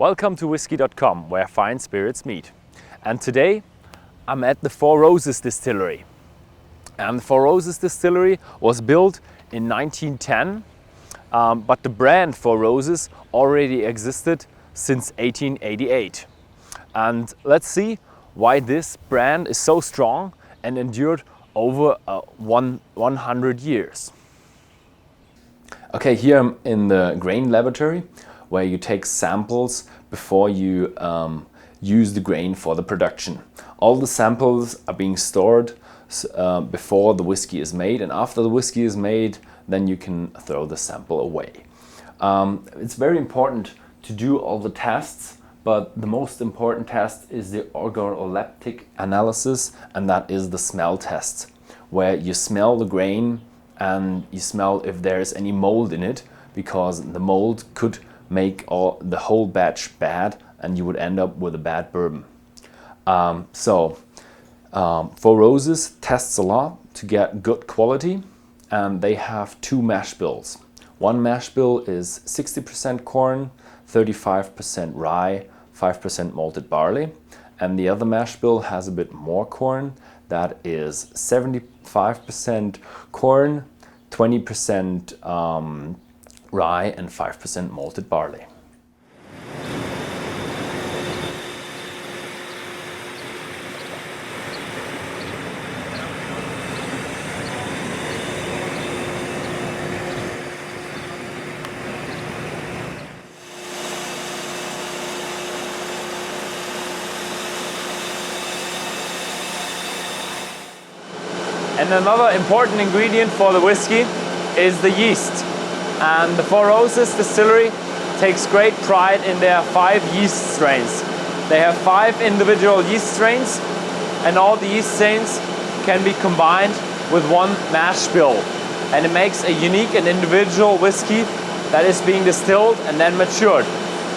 Welcome to Whisky.com, where fine spirits meet. And today I'm at the Four Roses Distillery. And the Four Roses Distillery was built in 1910, but the brand Four Roses already existed since 1888. And let's see why this brand is so strong and endured over 100 years. Okay, here I'm in the grain laboratory, where you take samples before you use the grain for the production. All the samples are being stored before the whiskey is made, and after the whiskey is made, then you can throw the sample away. It's very important to do all the tests, but the most important test is the organoleptic analysis, and that is the smell test, where you smell the grain and you smell if there is any mold in it, because the mold could make the whole batch bad and you would end up with a bad bourbon. Four Roses tests a lot to get good quality, and they have two mash bills. One mash bill is 60% corn, 35% rye, 5% malted barley, and the other mash bill has a bit more corn. That is 75% corn, 20% rye, and 5% malted barley. And another important ingredient for the whiskey is the yeast. And the Four Roses Distillery takes great pride in their 5 yeast strains. They have 5 individual yeast strains, and all the yeast strains can be combined with one mash bill. And it makes a unique and individual whiskey that is being distilled and then matured.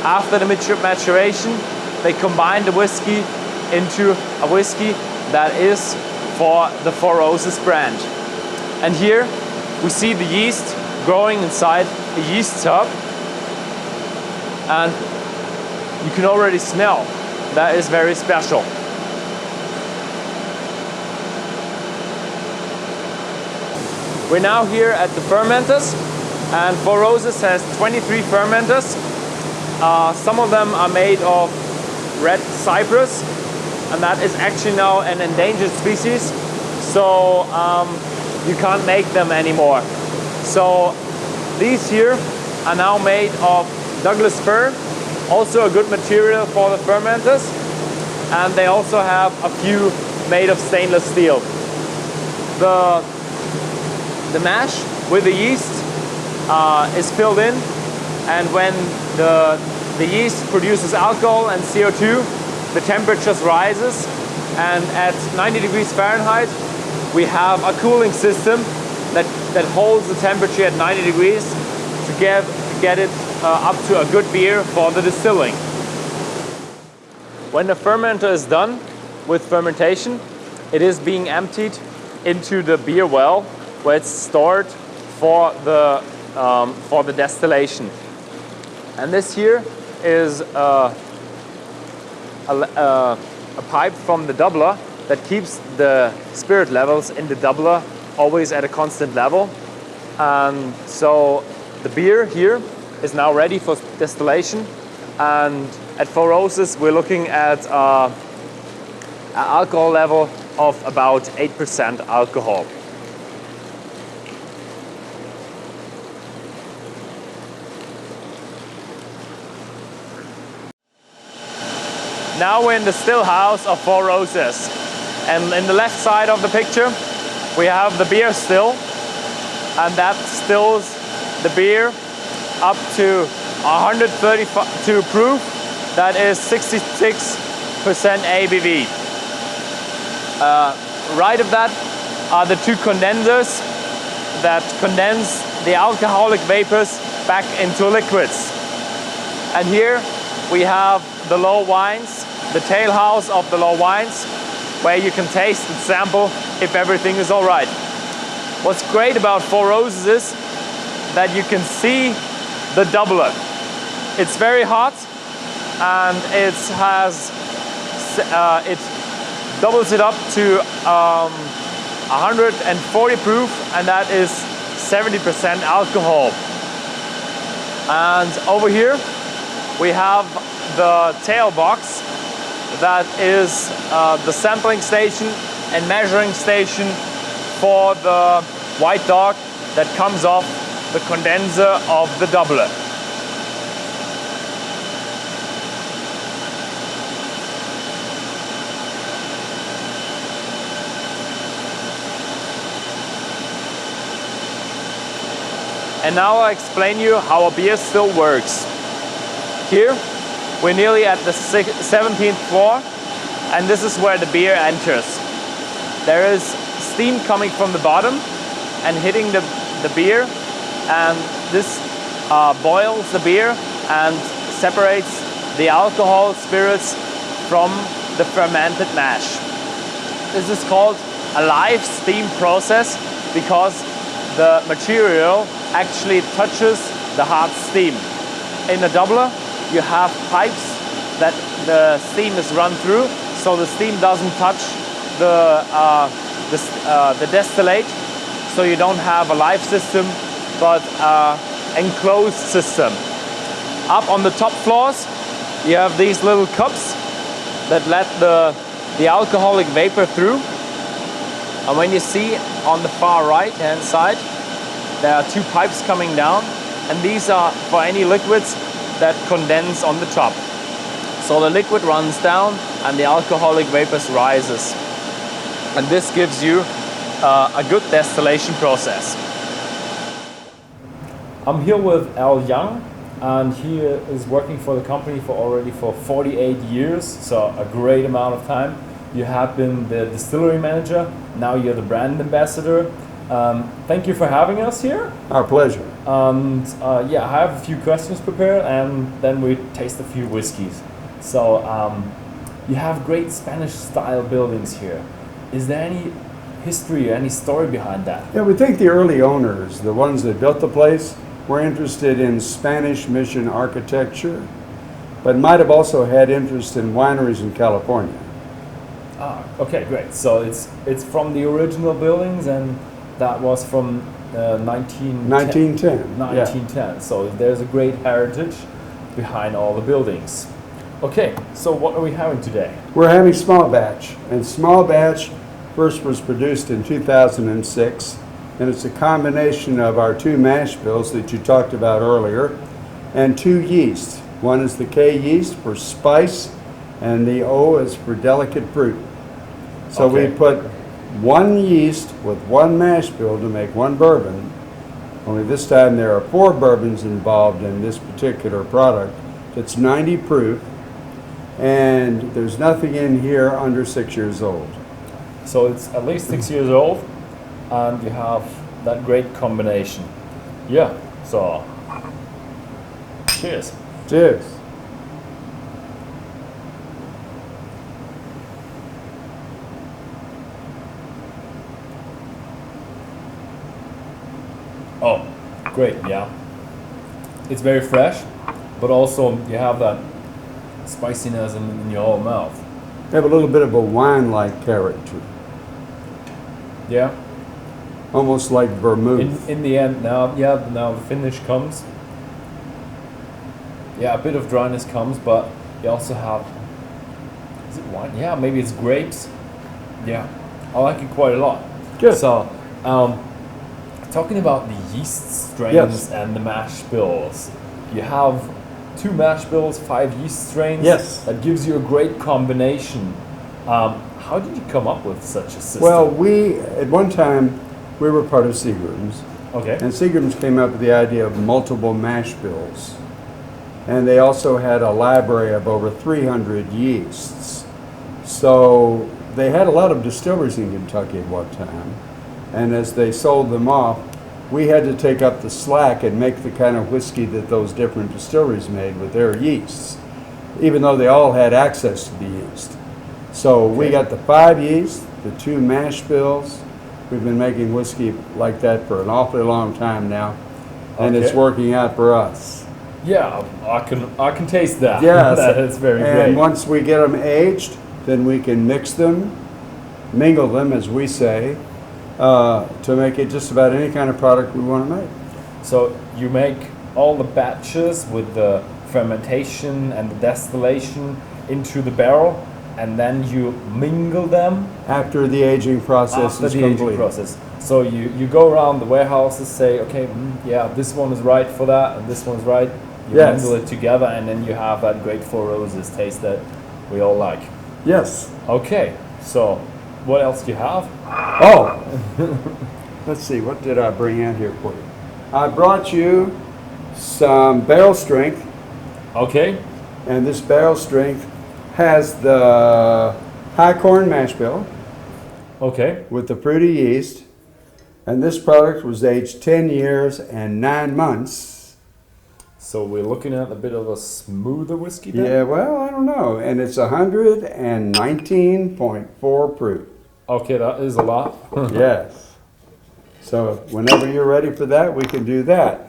After the maturation, they combine the whiskey into a whiskey that is for the Four Roses brand. And here we see the yeast growing inside a yeast tub, and you can already smell that is very special. We're now here at the fermenters, and Four Roses has 23 fermenters. Some of them are made of red cypress, and that is actually now an endangered species, so you can't make them anymore. So these here are now made of Douglas fir, also a good material for the fermenters, and they also have a few made of stainless steel. The mash with the yeast is filled in, and when the yeast produces alcohol and CO2, the temperature rises, and at 90 degrees Fahrenheit we have a cooling system that holds the temperature at 90 degrees to get it up to a good beer for the distilling. When the fermenter is done with fermentation, it is being emptied into the beer well, where it's stored for the distillation. And this here is a pipe from the doubler that keeps the spirit levels in the doubler always at a constant level. And so the beer here is now ready for distillation, and at Four Roses we're looking at an alcohol level of about 8% alcohol. Now we're in the still house of Four Roses, and in the left side of the picture we have the beer still, and that stills the beer up to 132 proof, that is 66% ABV. Right of that are the 2 condensers that condense the alcoholic vapors back into liquids. And here we have the low wines, the tail house of the low wines, where you can taste and sample if everything is all right. What's great about Four Roses is that you can see the doubler. It's very hot, and it doubles it up to 140 proof, and that is 70% alcohol. And over here we have the tail box. That is the sampling station and measuring station for the white dog that comes off the condenser of the doubler. And now I'll explain you how a beer still works. Here we're nearly at the 17th floor, and this is where the beer enters. There is steam coming from the bottom and hitting the beer, and this boils the beer and separates the alcohol spirits from the fermented mash. This is called a live steam process because the material actually touches the hot steam. In a doubler, you have pipes that the steam is run through, so the steam doesn't touch the distillate, so you don't have a live system, but enclosed system. Up on the top floors, you have these little cups that let the alcoholic vapor through. And when you see on the far right hand side, there are two pipes coming down, and these are for any liquids that condense on the top. So the liquid runs down and the alcoholic vapors rises. And this gives you a good distillation process. I'm here with Al Young, and he is working for the company for 48 years, so a great amount of time. You have been the distillery manager, now you're the brand ambassador. Thank you for having us here. Our pleasure. And yeah, I have a few questions prepared, and then we taste a few whiskeys. So you have great Spanish style buildings here. Is there any history or any story behind that? Yeah, we think the early owners, the ones that built the place, were interested in Spanish mission architecture, but might have also had interest in wineries in California. Ah, okay, great. So it's from the original buildings, and that was from 1910. Yeah. So there's a great heritage behind all the buildings. Okay, so what are we having today? We're having small batch, and small batch first was produced in 2006, and it's a combination of our two mash bills that you talked about earlier, and two yeasts. One is the K yeast for spice, and the O is for delicate fruit. So Okay. we put one yeast with one mash bill to make one bourbon, only this time there are 4 bourbons involved in this particular product. It's 90 proof, and there's nothing in here under 6 years old. So it's at least 6 years old, and you have that great combination. Yeah, so cheers. Cheers. Oh, great, yeah. It's very fresh, but also you have that spiciness in your whole mouth. Have a little bit of a wine-like character, Yeah. almost like vermouth. In the end, now the finish comes. Yeah, a bit of dryness comes, but you also have, is it wine? Yeah, maybe it's grapes. Yeah, I like it quite a lot. Good. So, talking about the yeast strains Yes. and the mash bills, you have 2 mash bills, 5 yeast strains. Yes. That gives you a great combination. How did you come up with such a system? Well, at one time, we were part of Seagram's, okay. and Seagram's came up with the idea of multiple mash bills. And they also had a library of over 300 yeasts. So they had a lot of distilleries in Kentucky at one time. And as they sold them off, we had to take up the slack and make the kind of whiskey that those different distilleries made with their yeasts, even though they all had access to the yeast. So we got the 5 yeast, the 2 mash bills. We've been making whiskey like that for an awfully long time now, and it's Okay. working out for us. Yeah, I can taste that. Yes, That is very and great. once we get them aged, then we can mix them, mingle them, as we say, to make it just about any kind of product we want to make. So you make all the batches with the fermentation and the distillation into the barrel, and then you mingle them After the aging process after is the complete. aging process. So you go around the warehouses, say, okay, yeah, this one is right for that, and this one's right. You Yes. mingle it together, and then you have that great Four Roses taste that we all like. Yes. Okay, so what else do you have? Oh, let's see, what did I bring out here for you? I brought you some barrel strength, Okay, and this barrel strength has the high corn mash bill okay, with the fruity yeast, and this product was aged 10 years and 9 months. so we're looking at a bit of a smoother whiskey then? Yeah, well, I don't know, and it's 119.4 proof. Okay, that is a lot. Yes. So whenever you're ready for that, we can do that.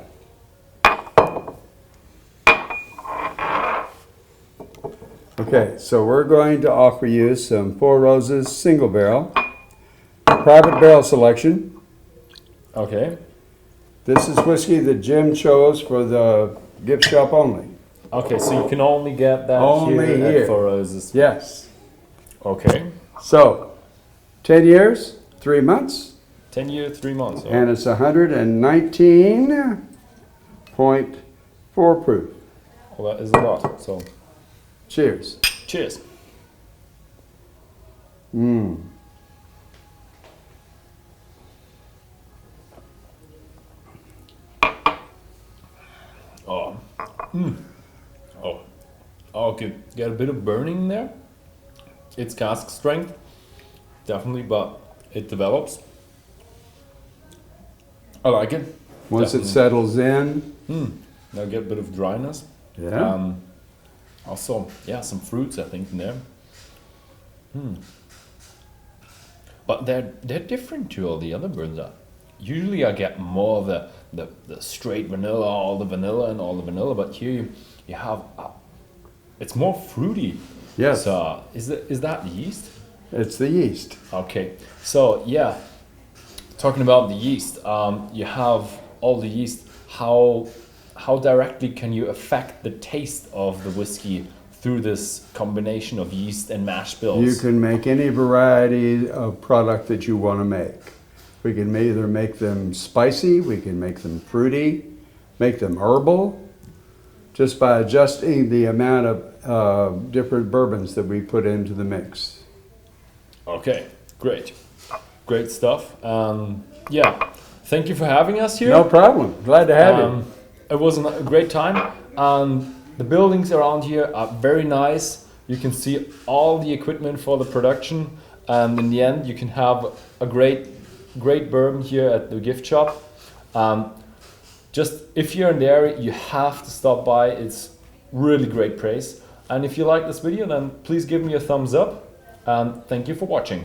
Okay, so we're going to offer you some Four Roses single barrel, private barrel selection. Okay, This is whiskey that Jim chose for the gift shop only. okay, so you can only get that Only here here. at Four Roses. Yes. Okay, So, 10 years, 3 months, 10 years, 3 months. Oh. and it's 119.4 proof. Well, that is a lot. So, Cheers. cheers. Mmm. Oh, oh, okay. Get a bit of burning there. It's cask strength, definitely, but it develops. I like it. Once it Definitely. settles in, Now get a bit of dryness. yeah. Also, yeah, some fruits I think in there. But they're different to all the other burns. Usually I get more of the straight vanilla, all the vanilla and all the vanilla, but here you have it's more fruity. Yes. So is that yeast? It's the yeast. Okay. So yeah, talking about the yeast, you have all the yeast. How directly can you affect the taste of the whiskey through this combination of yeast and mash bills? You can make any variety of product that you want to make. We can either make them spicy, we can make them fruity, make them herbal, just by adjusting the amount of different bourbons that we put into the mix. Okay, great. Great stuff. Yeah, thank you for having us here. No problem. Glad to have you. It was a great time. The buildings around here are very nice. You can see all the equipment for the production. And in the end, you can have a great bourbon here at the gift shop. Just if you're in the area, you have to stop by. It's really great place. And if you like this video, then please give me a thumbs up. And thank you for watching.